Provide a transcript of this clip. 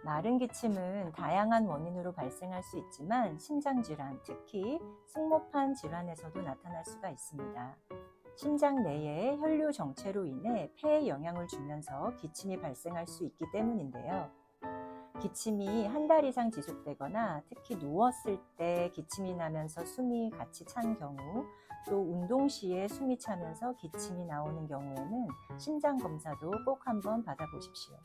마른 기침은 다양한 원인으로 발생할 수 있지만 심장질환, 특히 승모판 질환에서도 나타날 수가 있습니다. 심장 내의 혈류 정체로 인해 폐에 영향을 주면서 기침이 발생할 수 있기 때문인데요. 기침이 한 달 이상 지속되거나 특히 누웠을 때 기침이 나면서 숨이 같이 찬 경우, 또 운동 시에 숨이 차면서 기침이 나오는 경우에는 심장 검사도 꼭 한번 받아보십시오.